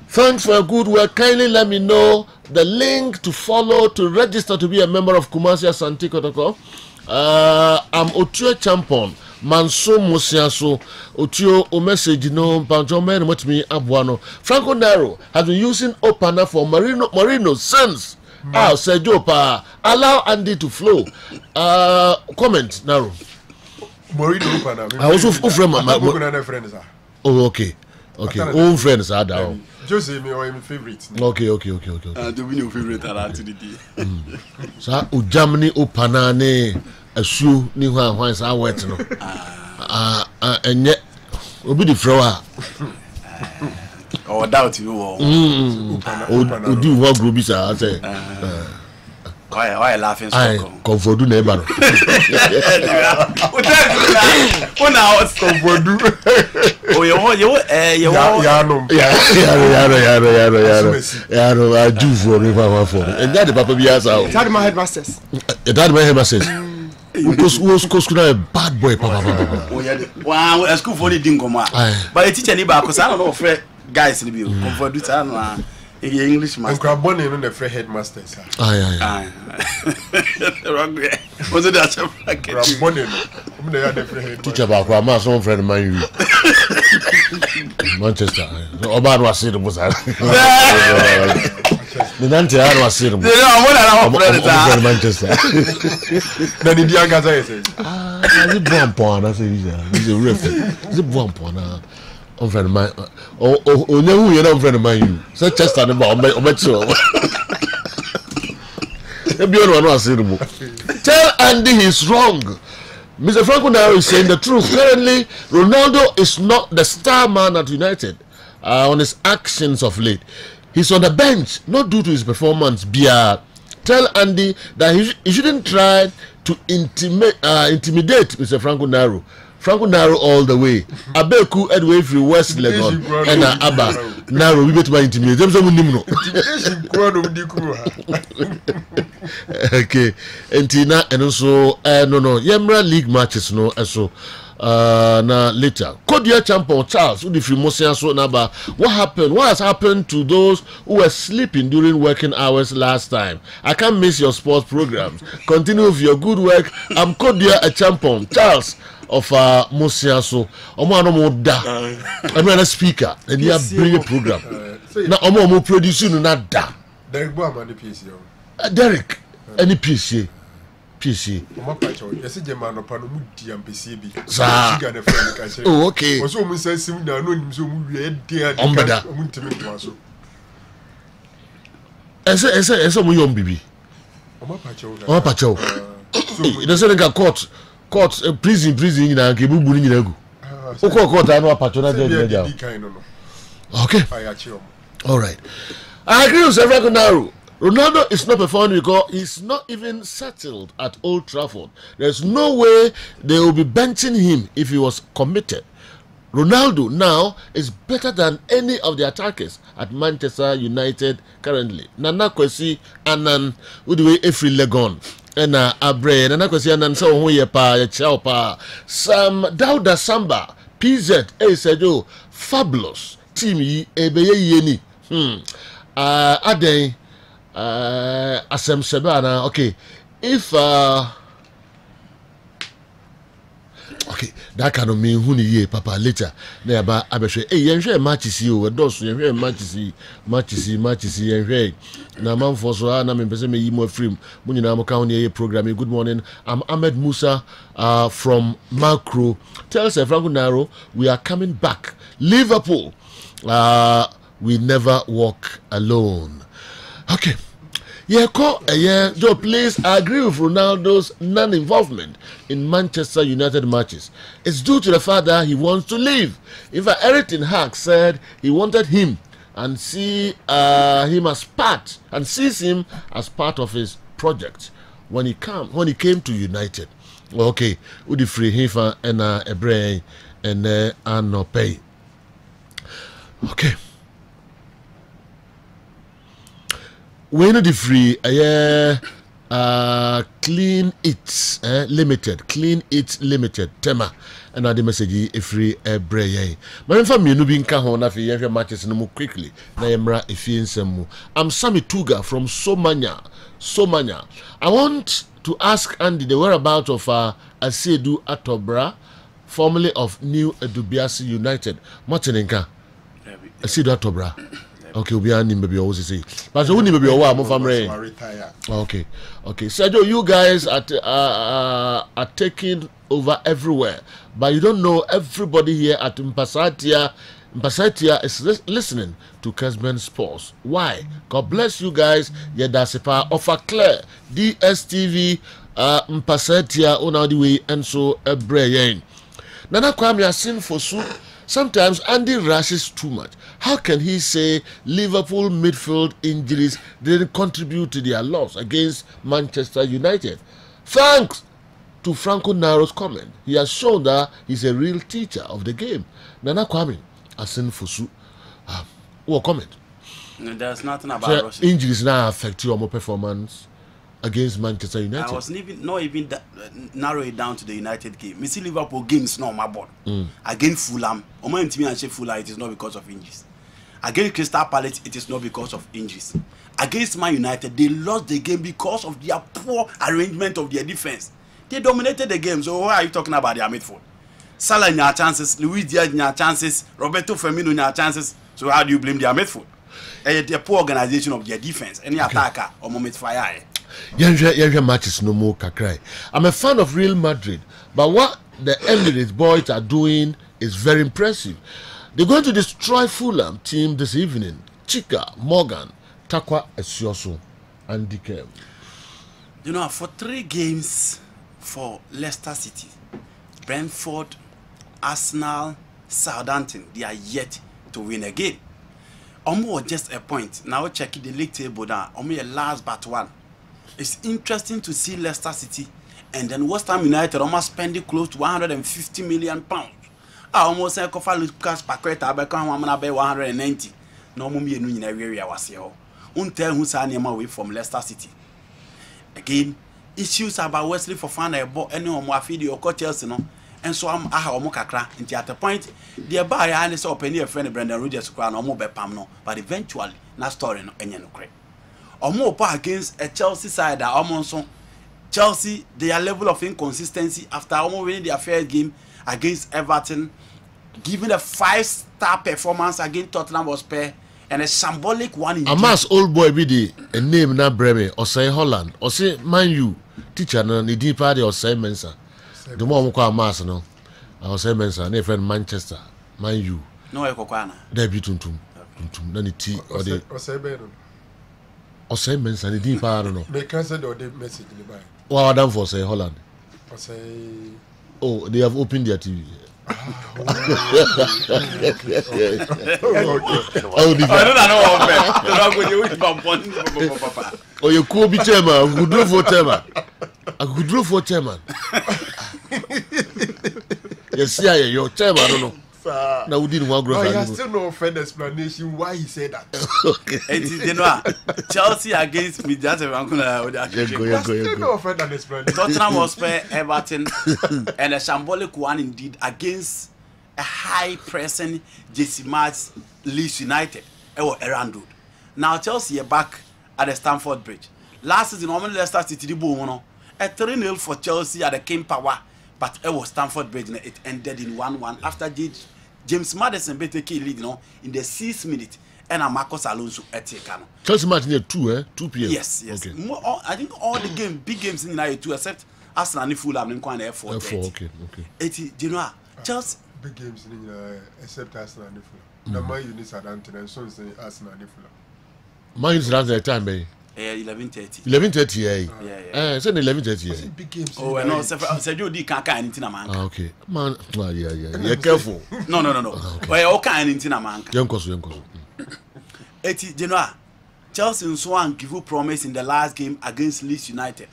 Thanks for your good work. Kindly let me know the link to follow to register to be a member of Kumasi Asante Kotoko. I'm Otio Champon. Manso Musiaso. Otio o message no Panjomen Motmi Abuano. Franco Naro has been using Opana for Marino since. Sergio Pa. Allow Andy to flow. Comment Naro. I also friend. Oh, okay. Okay, own friends are down. Jose me or my favorite. Okay. The winning favorite are to the day. So Germany o panane asu ni hwan sa wet no. Enye obi di flower. Or doubt you all. Odi wo group bi sa say. Why laughing so? I comfort do neighbor. Oh, you I do for me for. And that the papa be as out. That my headmasters. That my headmasters. Who's a bad boy, papa. Oh, yeah. Wow, a school for the dingo ma. But a teacher ni ba cuz I don't know afraid guys in the view. Comfort do tan English master. And grab one in the free headmasters. Aye. Wrong way. Was it that grab one in the free headmasters. Teacher about my son friend man Manchester. Oba was say the was. The Nanti was say the. No, Manchester. Then the young guy says, the bomb pon I say he's a ref. The bomb pon on friend man. Oh, no, you don't friend of mine. So Chester about tell Andy he's wrong. Mr. Franco now is saying the truth. Currently, Ronaldo is not the star man at United on his actions of late. He's on the bench, not due to his performance. Tell Andy that he shouldn't try to intimidate Mr. Franco Naro. Franco Naro all the way. Abeku Edway free West Legon and Abba Naro we bet my intimidate. Okay. And and also no Yemra League matches no so na later. Kodia champion Charles who the Frimosia so naba. What happened? What has happened to those who were sleeping during working hours last time? I can't miss your sports programs. Continue with your good work. I'm Kodia a champion Charles of Mosiaso. Omo no da. I'm a speaker and you bring a program. Now omo producing na da. Derek Boama the PC. Derek any PC. Omo pacho. Yes German opano mu di MPC bi. Oh okay. Oso mu sensim na no nim so mu wie dia ombeda. Mu ntimi to so. Ese mu yom bibi. Omo pacho. So it doesn't get court prison na ke bubu ni nyina gu. O court anu apacho na dey. Okay. All right. I agree with Franco Naro. Ronaldo is not performing because he's not even settled at Old Trafford. There's no way they will be benching him if he was committed. Ronaldo now is better than any of the attackers at Manchester United currently. Nana Kwesi Anan Udwe Efri Legon and Abre Nana Kwesi Anan so who ye pa ye chao pa Sam Dauda Samba PZ Sejo fabulous team yi ebeye yeni Aden Asem Sebana okay if okay, that kind of mean who ye papa later. There about abeshe. Hey, yenhwe matches you. We do so yenhwe matches yenhwe. Na man for so na me pese me yi mo free. Mo nyina mo ka ho ne program. Good morning. I'm Ahmed Musa from Macro. Tell us Franco Naro we are coming back. Liverpool. We never walk alone. Okay. Joe, please agree with Ronaldo's non-involvement in Manchester United matches. It's due to the fact that he wants to leave. In fact, Eric Ten Hag said he wanted him and sees him as part of his project when he came to United. Okay, Udi free Hifa and Ebre and Anope. Okay. We know the free clean it limited tema and the message free brey my family no be nka ho na fe ye matches no mo quickly na yemra efiensem. I'm Sammy Tuga from Somanya. I want to ask Andy the whereabouts of Asedu Atobra, formerly of New Edubiasi United. Martinenka Asedu Atobra. Okay, we are in baby always say. But who baby or family? Okay. Sergio, you guys are taking over everywhere, but you don't know everybody here at Mpasatia Mpasetia is listening to Kessben Sports. Why? God bless you guys. Yedasipa offer clear DSTV Mpasetia on the way and so a brain. Nana Kwame Asin for su. Sometimes Andy rushes too much. How can he say Liverpool midfield injuries didn't contribute to their loss against Manchester United? Thanks to Franco Naro's comment. He has shown that he's a real teacher of the game. Nana Kwame Asin Fosu. What comment? There's nothing about so injuries now affect your performance against Manchester United. I was not even narrow it down to the United game. Me see Liverpool games not my ball. Against Fulham, Fulham, it is not because of injuries. Against Crystal Palace, it is not because of injuries. Against Man United, they lost the game because of their poor arrangement of their defense. They dominated the game. So why are you talking about their midfield? Salah in your chances, Luis Diaz in your chances, Roberto Firmino in your chances. So how do you blame their midfield? The poor organization of their defense. Any attacker or moment fire. Yeah, matches no more kakrai. I'm a fan of Real Madrid, but what the Emirates boys are doing is very impressive. They're going to destroy Fulham team this evening. Chika, Morgan, Takwa Esioso, and Kerm. You know, for 3 games for Leicester City, Brentford, Arsenal, Southampton, they are yet to win a game. Almost just a point. Now check the league table down. Almost a last but one. It's interesting to see Leicester City and then West Ham United almost spending close to 150 million pounds. I almost say Kofa Lucas Paqueta become 190. No more me in area was here. Until who's away from Leicester City. Again, issues about Wesley Fofana about any of my video or Chelsea no. And so I'm kakra into at the point the buyer and so open your friend Brendan Rodgers crown or more pam no, but eventually na story no any no cre. Or more against a Chelsea side that almost Chelsea their level of inconsistency after almost winning their first game against Everton, giving a 5-star performance against Tottenham Hotspur and a symbolic one in Amas old boy be a name na Bremen or say Holland or say Man U teacher no the deep party or say Mensa. The more we call Amas no I was say Mensa ne friend Manchester Man U. No e kokwana. There be tuntum na ni ti or the or say Mensa the deep party no. They cancelled or they message in the buy. What done for say Holland? Or say oh they have opened their TV. I don't know. Oh, you could be chairman. Who drew for chairman? I could draw for chairman. Yes, yeah, your chairman. I don't know. Now we didn't want to grow. I still no further explanation why he said that. Okay. You know, Chelsea against me. That's a wrong. Still no further explanation. Tottenham Hotspur, Everton, and a symbolic one indeed against a high-pressing Jesse March Leeds United. Around. Now Chelsea are back at the Stamford Bridge. Last season, normally Leicester City did a 3-0 for Chelsea at the King Power, but it was Stamford Bridge. It ended in 1-1 after James Maddison beat the key lead, in the 6th minute, and Marcos Alonso at Tekano. Chelsea match near 2 p.m. Yes. Okay. I think all the big games in United 2 except Arsenal and Fulham in Kwan F4. Okay. 80, you know, Chelsea big games in except Arsenal and Fulham. The Man United Southampton and so is Arsenal and Fulham. Man United Southampton time, eh? 11:30. 11:30, yeah. Say 11:30. Big games. Oh, no, said you can't anything a man. Okay. Man, yeah. You're careful. No. Well, all kind anything a man. Young 80, you know, Chelsea and Swan give you promise in the last game against Leeds United.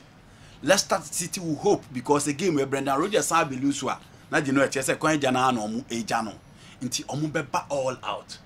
Leicester City will hope because the game where Brendan Rodgers will be lose. Now you know Chelsea coin jana no ejano. Inti omubeba all out.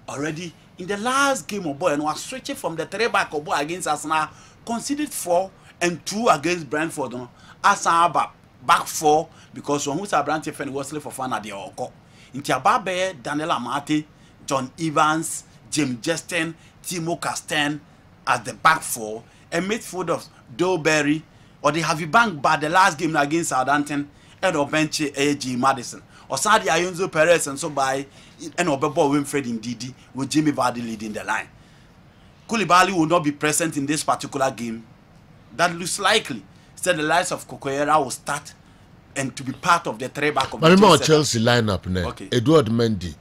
Already in the last game of boy and was switching from the 3-back of boy against Arsenal, conceded 4 and 2 against Brentford. Arsenal back 4 because when who's a branch and was left for fun at the Oko. Into Ababe, Daniel Amate, John Evans, Jim Justin, Timo Casten as the back 4, and midfield of Dolberry, or the Heavy Bank by the last game against Southampton, and or bench A.G. Madison, or Sadi Ayunzo Perez, and so by and Obebo Winfred in Didi with Jimmy Vardy leading the line. Koulibaly will not be present in this particular game. That looks likely. Instead, the likes of Coquera will start and to be part of the three-back of but the Chelsea lineup ne. Okay. Edward Mendy,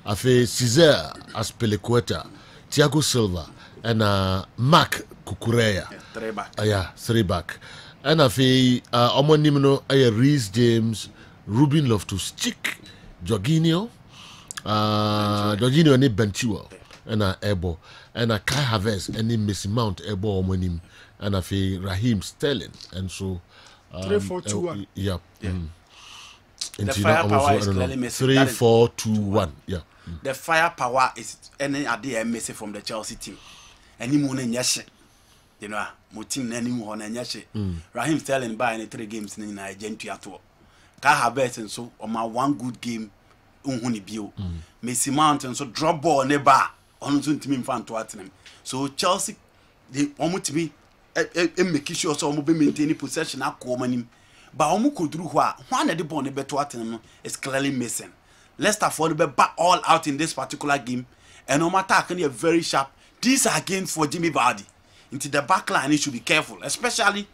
afe Cesar Aspilicueta, Thiago Silva, and Mark Cucurella. Three-back. Yeah, three-back. And afe omonim no Reece James, Ruben Loftus-Cheek, Jorginho, Jorginho and Benchua, and Ebo, and Kai Havertz and Mason Mount Ebo omonim, and afe Raheem Sterling, and so 3-4-2-1. Yeah. The firepower is clearly missing. 3-4-2-1. Yeah. The firepower is any idea missing from the Chelsea team. Any moon and yash, you know, Mutin any more and yash. Raheem Sterling by any 3 games in Argentina tour. Kai Havertz and so on my 1 good game, Unhuni Bio. Mason Mount and so drop ball never on to me fan to him. So Chelsea, they almost me. Make sure so be maintaining possession at common, but omu could do what one of the bond better is clearly missing. Leicester for the back all out in this particular game, and no matter can you very sharp. These are games for Jimmy Vardy. Into the back line, he should be careful, especially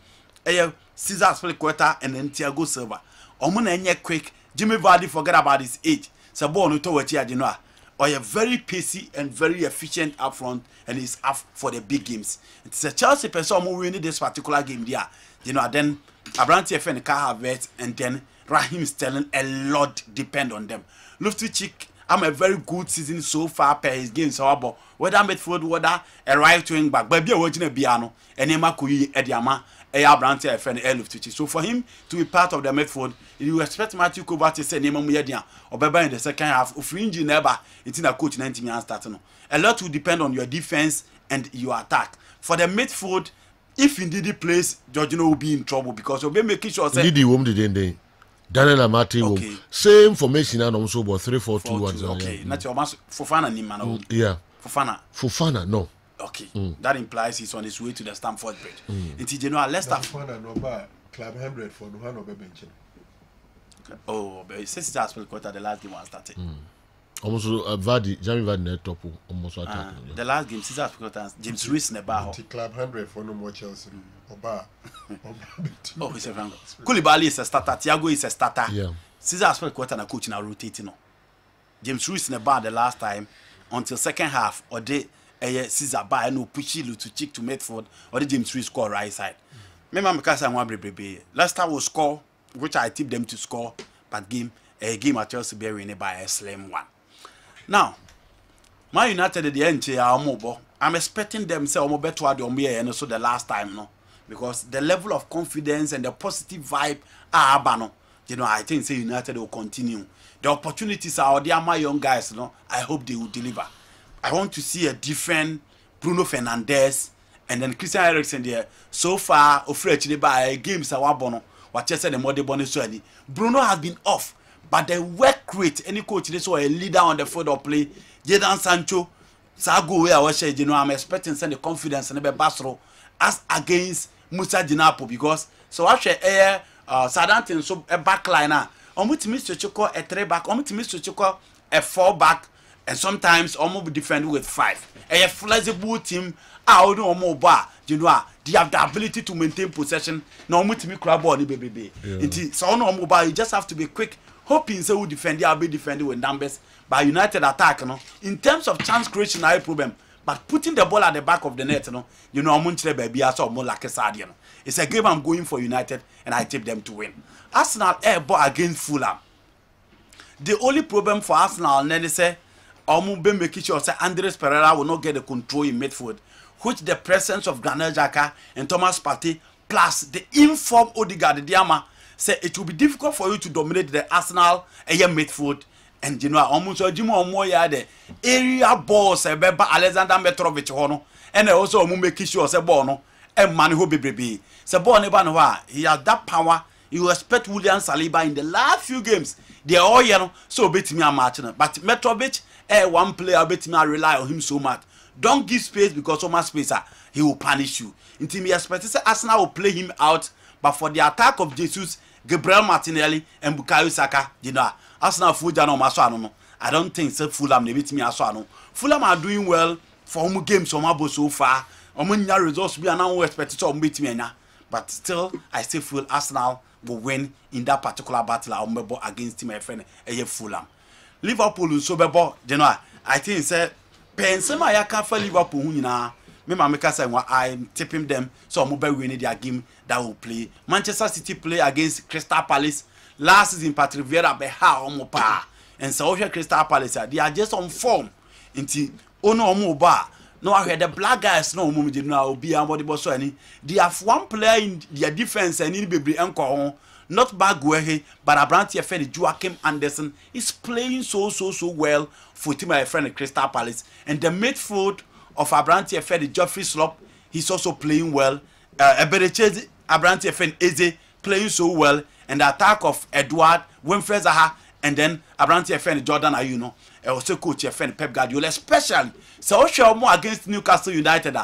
Cesar Aspilicueta and then Thiago Silva. Omu quick. Jimmy Vardy forget about his age. So born to what you know. Or you're very pacey and very efficient up front, and he's up for the big games. It's a Chelsea person who winning this particular game there. You know, then Abrante FN Kai Havertz and then Raheem Sterling, a lot depend on them. Loftus-Cheek, I'm a very good season so far per his games. However, whether midfield, whether a right wing back, but be a watching a piano, and Emma Kuyi Ediama, Abrante FN Loftus-Cheek. So for him to be part of the midfield, you expect Matthew Kovacic to say Nema Muyadia or Beba in the second half. Of fringe never, it's in a coach 90 minutes starting. A lot will depend on your defense and your attack. For the midfield, if indeed he plays, Jorginho will be in trouble because you'll be making sure. Did the woman didn't Daniel Amati okay. Same formation and also about 3-4-2-1. Okay, not your master Fofana Nimano. Yeah. Fofana, no. Okay, that implies he's on his way to the Stamford Bridge. It's general Leicester. Fofana no bar Club 100 for no one of bench. Oh, but since that's Aspilicueta, the last game was started. Almost Jamie Vardy top almost attacking. The last game, Cesar Aspilicueta, James Reese Nebaho. Club 100 for no more Chelsea. Oba. Oh, he's a friend. Koulibaly is a starter. Thiago is a starter. Yeah. Cesar Aspilicueta na coach na rotating. James Reese Nebaho the last time until second half or they Cesar by no pushy to check to midfield or the James Reese score right side. Remember because I want to Leicester will score, which I tip them to score, but a game at Chelsea be winning by a slim one. Now, Man United at the end are mobile. I'm expecting them say almost better than me and also the last time, no, because the level of confidence and the positive vibe are abano. You know, I think say United will continue. The opportunities are there, my young guys, no. I hope they will deliver. I want to see a different Bruno Fernandes and then Christian Eriksen there. So far, offered by games are wabono. What you said the mother bonus so Bruno has been off, but the work rate any coach they saw a leader on the field of play. Jadon Sancho, Sago where I was saying, you know, I'm expecting some the confidence and the Basro as against Musa Dinapo because so I share Southampton so a backliner. Almost Mr. Choko a 3-back, almost Mr. Choko a 4-back, and sometimes almost defend with 5. A flexible team, out no more bar, you know, they have the ability to maintain possession. No more to me crab body, baby. So no mobile, you just have to be quick. Hoping so will defend, I'll be defending with numbers by United attack, no. In terms of chance creation, I problem. But putting the ball at the back of the net, no, you know, I'm going to baby, I saw more like a Sardian. It's a game I'm going for United, and I tip them to win. Arsenal air ball against Fulham. The only problem for Arsenal, then say, be making sure say Andres Pereira will not get the control in midfield, which the presence of Granit Xhaka and Thomas Partey plus the informed Odegaard Diama say it will be difficult for you to dominate the Arsenal midfield. And you know, almost more the area balls Beba Alexander Mitrovic hono, and also making sure say bono and man who be say bono he has that power. You expect William Saliba in the last few games. They are all yellow, so bet me a match. But Mitrovic, one player, bet me I rely on him so much. Don't give space because so much space he will punish you. Until me expect say Arsenal will play him out, but for the attack of Jesus, Gabriel Martinelli and Bukayo Saka, you know, Arsenal Fujano Masano. I don't think so Fulham they beat me Asano. Fulham are doing well for home games so far. Results we are now expected to beat me, but still I still feel Arsenal will win in that particular battle against team friend Fulham. Liverpool so bebo, you know, I think say Pensema ya can for Liverpool nyina. Me ma make say I'm tipping them so mo be win their game that will play. Manchester City play against Crystal Palace last season. Patrick Vieira be ha omo pa. And so Crystal Palace they are just on form. Inti ono omo ba. No, I heard the black guys no mum did now be about the boss any. They have one player in their defense and in baby encore. Not Bagwehe, but Abranti friend Joachim Anderson is playing so well for team my friend Crystal Palace. And the midfield of Abranti friend Geoffrey Slop, he's also playing well. Ebereche Abranti friend Eze playing so well. And the attack of Edward Winfrey Zaha and then Abranti friend Jordan Ayuno. Also coach your friend Pep Guardiola, especially so show more against Newcastle United.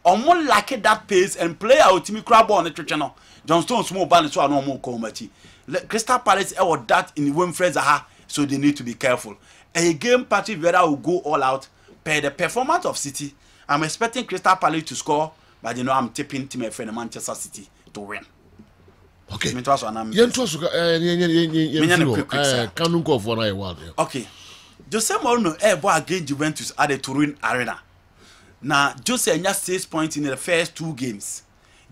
Omo like that pace and play out Timmy Crab on the channel. John Stones small band so no more comedy. Crystal Palace or that in Winfrey Zaha, so they need to be careful. A game party Vera will go all out per the performance of City. I'm expecting Crystal Palace to score, but you know I'm tipping to my friend Manchester City to win. Okay. Okay. Jose Mourinho boy against Juventus at the Turin Arena. Now Jose had 6 points in the first 2 games.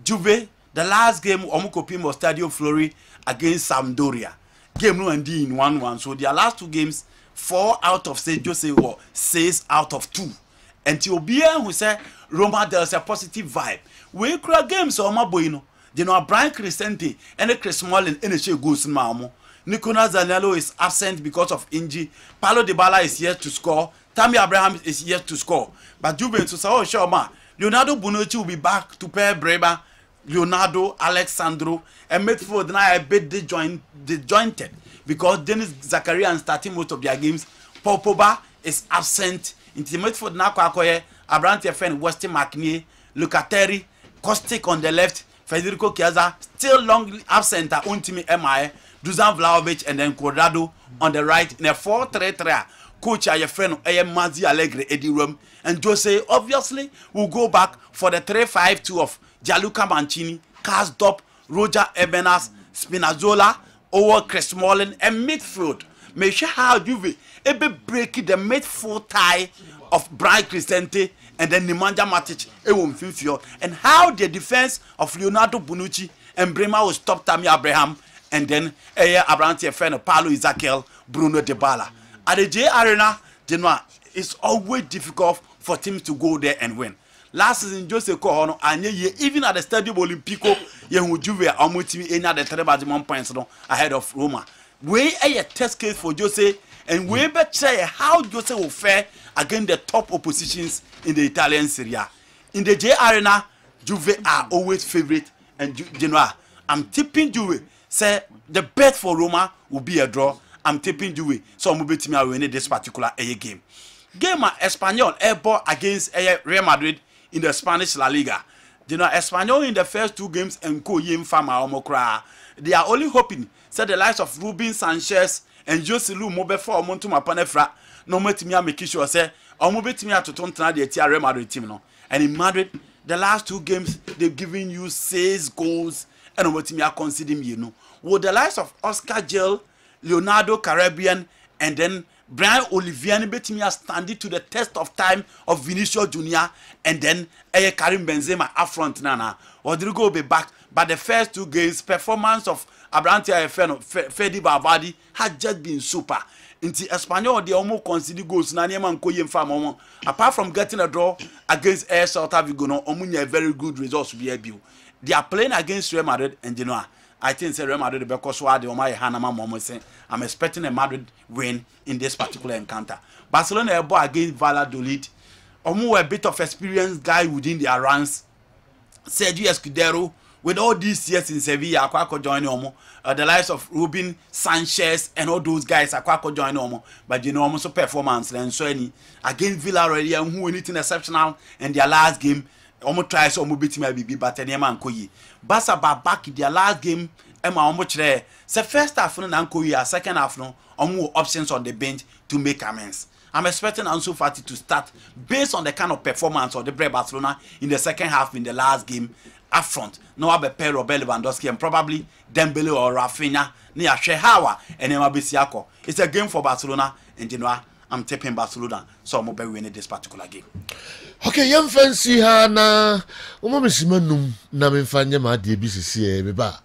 Juve, the last game Omukopimo Stadio Flori against Sampdoria. Game no and in 1-1. So their last 2 games, 4 out of 6 Jose or 6 out of 2. And Tobia who said Roma there's a positive vibe. We crack games or my boy no. You know Brian Crescente and Chris Smalling in the show goes Mamo. Nicolas Zaniolo is absent because of injury. Paulo Dybala is yet to score. Tammy Abraham is yet to score. But Juventus, oh sure man, Leonardo Bonucci will be back to pair Bremer, Leonardo, Alexandro, and midfield now a bit disjointed because Dennis Zakaria is starting most of their games. Paul Pogba is absent. In the midfield now, Abrante friend Weston McNeil, Lucateri, Kostic on the left, Federico Chiesa still long absent at Untimi MI. Dusan Vlahovic and then Cuadrado on the right in a 4-3-3. Coach your friend Mazi Allegri Eddie Rome and Jose obviously will go back for the 3-5-2 of Gianluca Mancini, Karsdorp, Roger Ebenas, Spinazzola, over Chris Smalling and midfield. Make sure how Juve ebe break the midfield tie of Brian Crescente and then Nemanja Matic and how the defense of Leonardo Bonucci and Bremer will stop Tammy Abraham. And then Abrante friend Paulo Ezekiel, Bruno Dybala. At the J Arena, you know, it's always difficult for teams to go there and win. Last season, Jose Corona, and even at the Stadio Olimpico, you Juve almost any other 3 points ahead of Roma. We a test case for Jose, and we better how Jose will fare against the top oppositions in the Italian Serie A. In the J Arena, Juve are always favorite, and you know, I'm tipping Juve. Say the bet for Roma will be a draw. I'm tipping Juve. So I'm going to win this particular game. Game Espanyol airborne against Real Madrid in the Spanish La Liga. You know, Espanyol in the first 2 games and Koyim Fama Omokra. They are only hoping say the likes of Ruben Sanchez and Jose Lu Mobe for Montuma Panefra. No matter make sure say Omobetimia to Tontana the Real Madrid team no. And in Madrid, the last 2 games they've given you 6 goals. And what me are considering you know. With the likes of Oscar Gil, Leonardo Caribbean, and then Brian Olivier bet me are standing to the test of time of Vinicius Junior, and then Karim Benzema up front nana. Rodrigo will be back. But the first 2 games, performance of Abrante Fedi Bavadi had just been super. Inti Espanyol they almost consider goals na niema nkoye mfa momo. Apart from getting a draw against Air Celta Vigo no omunya very good results be able. They are playing against Real Madrid and you know I think Real Madrid because why they my Hanama Momo say I'm expecting a Madrid win in this particular encounter. Barcelona are against Valladolid. Omu a bit of experienced guy within their ranks. Sergio Escudero with all these years in Sevilla, Aquaco joining Omo. The likes of Ruben Sanchez and all those guys, Aquaco joining Omo. But you know, almost performance and so any against Villarreal, who anything exceptional in their last game. Omo tries omo beat me bibi but enema nkoyi. Barca back in their last game. Emma omo chere. Se first half no na nkoyi, second half no omo options on the bench to make amends. I'm expecting Ansu Fati to start based on the kind of performance of the Barcelona in the second half in the last game up front. No abe pair Robert Lewandowski and probably Dembele or Rafinha near Shehawa and Emma Bisiako. It's a game for Barcelona, and you know I'm tipping Barcelona, so I'm be winning this particular game. Okay, young fancy ha na umamisima num na memfanya ma de BCC me ba